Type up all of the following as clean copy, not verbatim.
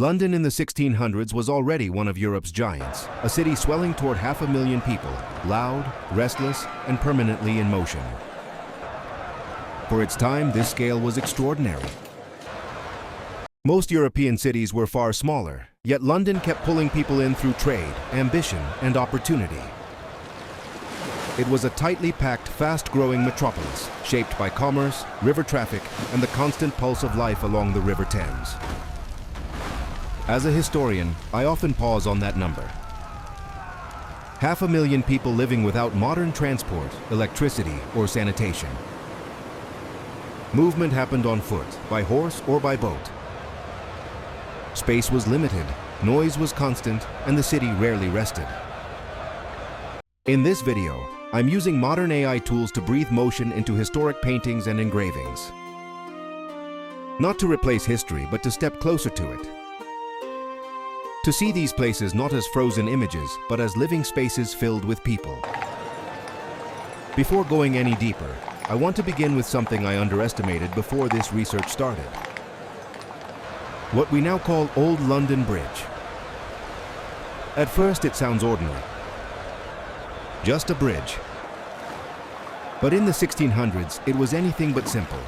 London in the 1600s was already one of Europe's giants, a city swelling toward 500,000 people, loud, restless, and permanently in motion. For its time, this scale was extraordinary. Most European cities were far smaller, yet London kept pulling people in through trade, ambition, and opportunity. It was a tightly packed, fast-growing metropolis, shaped by commerce, river traffic, and the constant pulse of life along the River Thames. As a historian, I often pause on that number. 500,000 people living without modern transport, electricity, or sanitation. Movement happened on foot, by horse, or by boat. Space was limited, noise was constant, and the city rarely rested. In this video, I'm using modern AI tools to breathe motion into historic paintings and engravings. Not to replace history, but to step closer to it. To see these places not as frozen images, but as living spaces filled with people. Before going any deeper, I want to begin with something I underestimated before this research started. What we now call Old London Bridge. At first, it sounds ordinary. Just a bridge. But in the 1600s, it was anything but simple.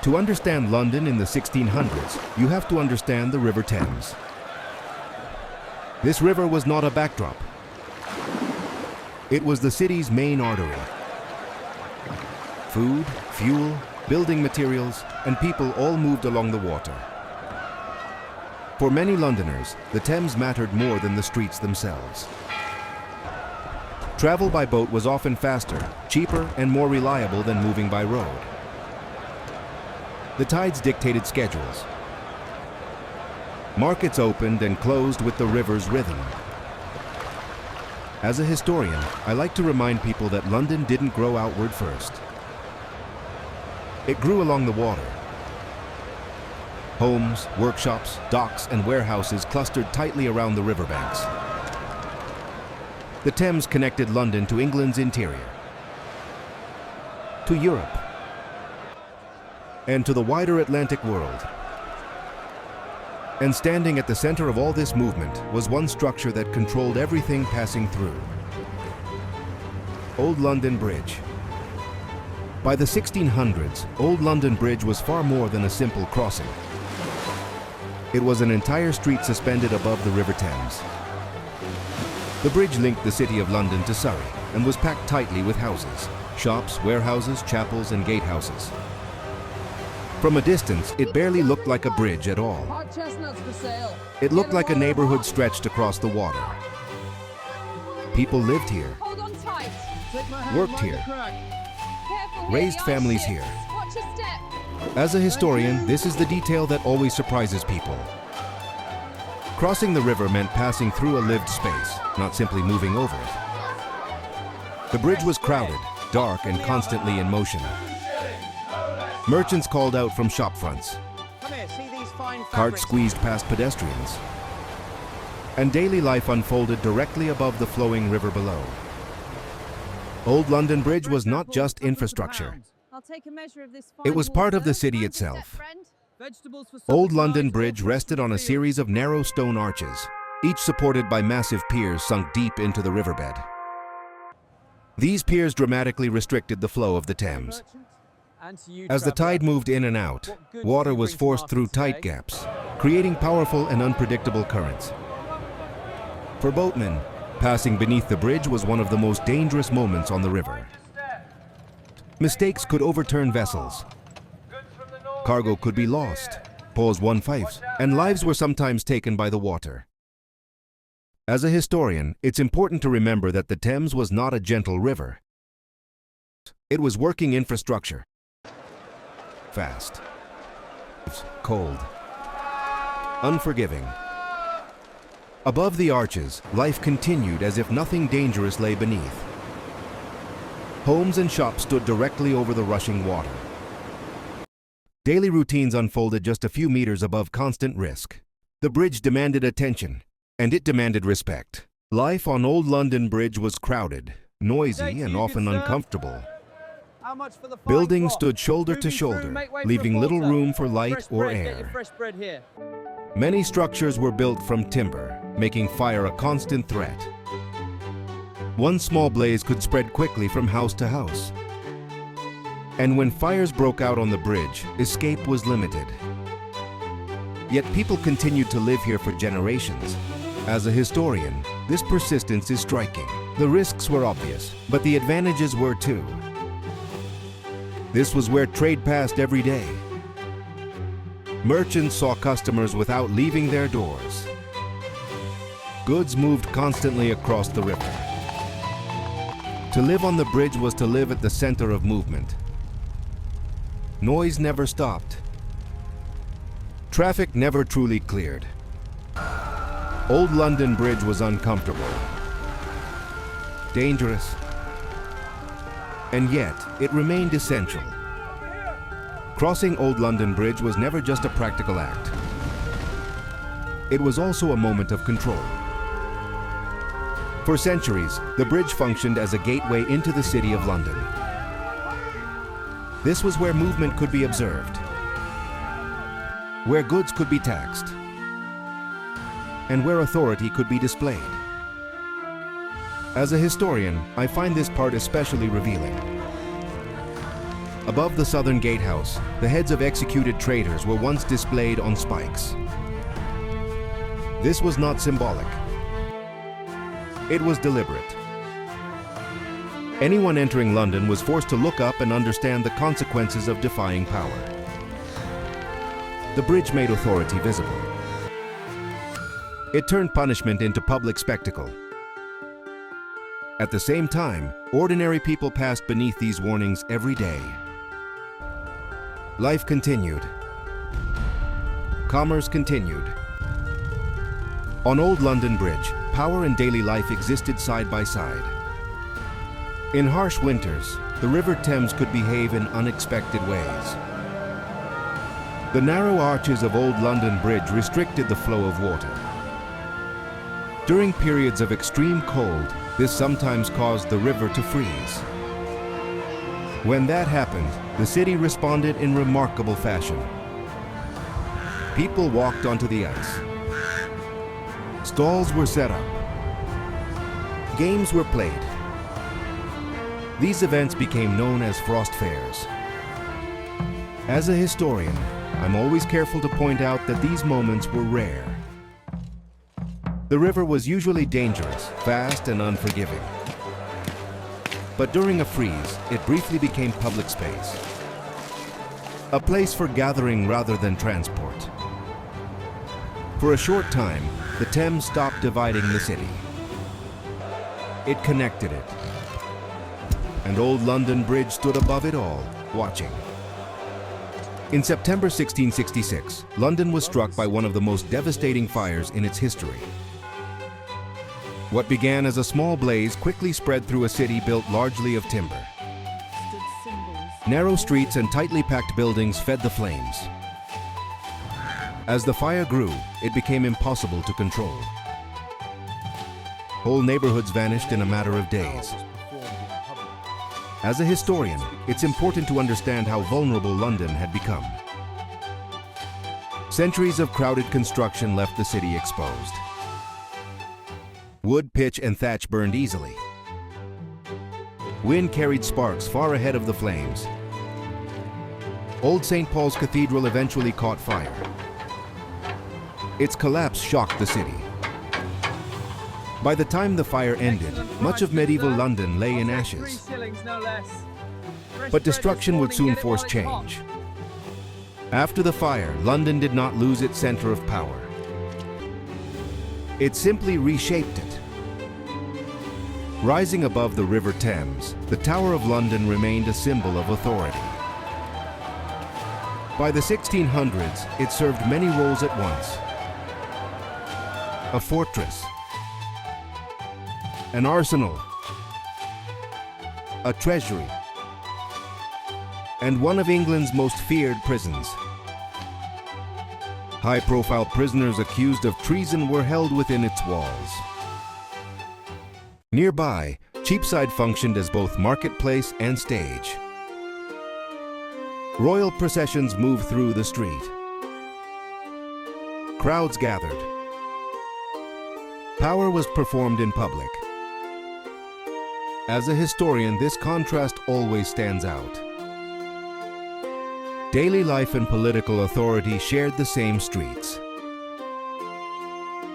To understand London in the 1600s, you have to understand the River Thames. This river was not a backdrop. It was the city's main artery. Food, fuel, building materials, and people all moved along the water. For many Londoners, the Thames mattered more than the streets themselves. Travel by boat was often faster, cheaper, and more reliable than moving by road. The tides dictated schedules. Markets opened and closed with the river's rhythm. As a historian, I like to remind people that London didn't grow outward first. It grew along the water. Homes, workshops, docks, and warehouses clustered tightly around the riverbanks. The Thames connected London to England's interior, to Europe, and to the wider Atlantic world. And standing at the center of all this movement was one structure that controlled everything passing through. Old London Bridge. By the 1600s, Old London Bridge was far more than a simple crossing. It was an entire street suspended above the River Thames. The bridge linked the city of London to Surrey and was packed tightly with houses, shops, warehouses, chapels, and gatehouses. From a distance, it barely looked like a bridge at all. Hot chestnuts for sale. It looked like a neighborhood stretched across the water. People lived here, Hold on tight. worked here, Careful raised here, families young here. ships. Watch your step. As a historian, this is the detail that always surprises people. Crossing the river meant passing through a lived space, not simply moving over it. The bridge was crowded, dark, and constantly in motion. Merchants called out from shop fronts. Come here, see these fine Carts fabrics? squeezed past pedestrians. And daily life unfolded directly above the flowing river below. Old London Bridge was not just infrastructure. I'll take a measure of this It was fine part of the water. city Mind your itself. step, friend. Vegetables for Old supper London tonight, Bridge all rested on a field. series of narrow stone arches, each supported by massive piers sunk deep into the riverbed. These piers dramatically restricted the flow of the Thames. And to you, As the traveller, tide moved in and out, what goods water do you was bring to forced market through tight today? gaps, creating powerful and unpredictable currents. For boatmen, passing beneath the bridge was one of the most dangerous moments on the river. Mistakes could overturn vessels. Cargo could be lost, poles one fife, and lives were sometimes taken by the water. As a historian, it's important to remember that the Thames was not a gentle river. It was working infrastructure. Fast, cold, unforgiving. Above the arches, life continued as if nothing dangerous lay beneath. Homes and shops stood directly over the rushing water. Daily routines unfolded just a few meters above constant risk. The bridge demanded attention, and it demanded respect. Life on Old London Bridge was crowded, noisy, and often uncomfortable. How much for the fine Buildings crop? stood shoulder to Moving through, shoulder, make way for leaving a little porter. room for light Fresh or bread, get your air. fresh bread here. Many structures were built from timber, making fire a constant threat. One small blaze could spread quickly from house to house. And when fires broke out on the bridge, escape was limited. Yet people continued to live here for generations. As a historian, this persistence is striking. The risks were obvious, but the advantages were too. This was where trade passed every day. Merchants saw customers without leaving their doors. Goods moved constantly across the river. To live on the bridge was to live at the center of movement. Noise never stopped. Traffic never truly cleared. Old London Bridge was uncomfortable, dangerous, and yet it remained essential. Crossing Old London Bridge was never just a practical act. It was also a moment of control. For centuries, the bridge functioned as a gateway into the City of London. This was where movement could be observed, where goods could be taxed, and where authority could be displayed. As a historian, I find this part especially revealing. Above the southern gatehouse, the heads of executed traitors were once displayed on spikes. This was not symbolic. It was deliberate. Anyone entering London was forced to look up and understand the consequences of defying power. The bridge made authority visible. It turned punishment into public spectacle. At the same time, ordinary people passed beneath these warnings every day. Life continued. Commerce continued. On Old London Bridge, power and daily life existed side by side. In harsh winters, the River Thames could behave in unexpected ways. The narrow arches of Old London Bridge restricted the flow of water. During periods of extreme cold, this sometimes caused the river to freeze. When that happened, the city responded in remarkable fashion. People walked onto the ice. Stalls were set up. Games were played. These events became known as frost fairs. As a historian, I'm always careful to point out that these moments were rare. The river was usually dangerous, fast, and unforgiving. But during a freeze, it briefly became public space. A place for gathering rather than transport. For a short time, the Thames stopped dividing the city. It connected it. And Old London Bridge stood above it all, watching. In September 1666, London was struck by one of the most devastating fires in its history. What began as a small blaze quickly spread through a city built largely of timber. Narrow streets and tightly packed buildings fed the flames. As the fire grew, it became impossible to control. Whole neighborhoods vanished in a matter of days. As a historian, it's important to understand how vulnerable London had become. Centuries of crowded construction left the city exposed. Wood, pitch, and thatch burned easily. Wind carried sparks far ahead of the flames. Old St. Paul's Cathedral eventually caught fire. Its collapse shocked the city. By the time the fire ended, much of medieval London lay in ashes. But destruction would soon force change. After the fire, London did not lose its center of power. It simply reshaped it. Rising above the River Thames, the Tower of London remained a symbol of authority. By the 1600s, it served many roles at once. A fortress, an arsenal, a treasury, and one of England's most feared prisons. High-profile prisoners accused of treason were held within its walls. Nearby, Cheapside functioned as both marketplace and stage. Royal processions moved through the street. Crowds gathered. Power was performed in public. As a historian, this contrast always stands out. Daily life and political authority shared the same streets.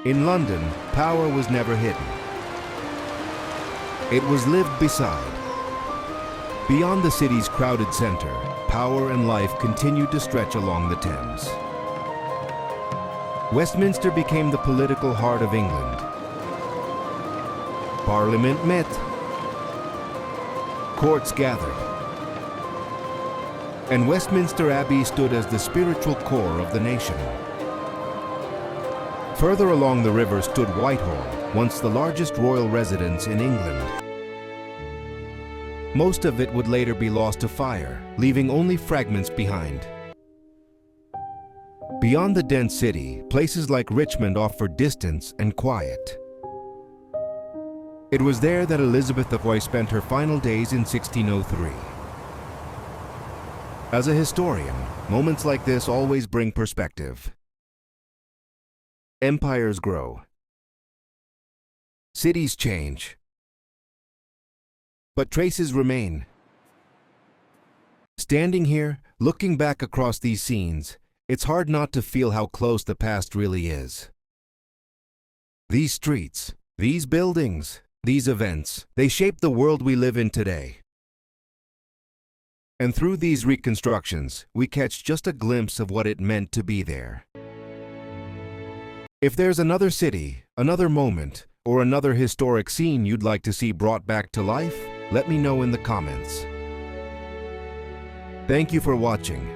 In London, power was never hidden. It was lived beside. Beyond the city's crowded center, power and life continued to stretch along the Thames. Westminster became the political heart of England. Parliament met. Courts gathered. And Westminster Abbey stood as the spiritual core of the nation. Further along the river stood Whitehall, once the largest royal residence in England. Most of it would later be lost to fire, leaving only fragments behind. Beyond the dense city, places like Richmond offered distance and quiet. It was there that Elizabeth the Voice spent her final days in 1603. As a historian, moments like this always bring perspective. Empires grow. Cities change. But traces remain. Standing here, looking back across these scenes, it's hard not to feel how close the past really is. These streets, these buildings, these events, they shape the world we live in today. And through these reconstructions, we catch just a glimpse of what it meant to be there. If there's another city, another moment, or another historic scene you'd like to see brought back to life, let me know in the comments. Thank you for watching.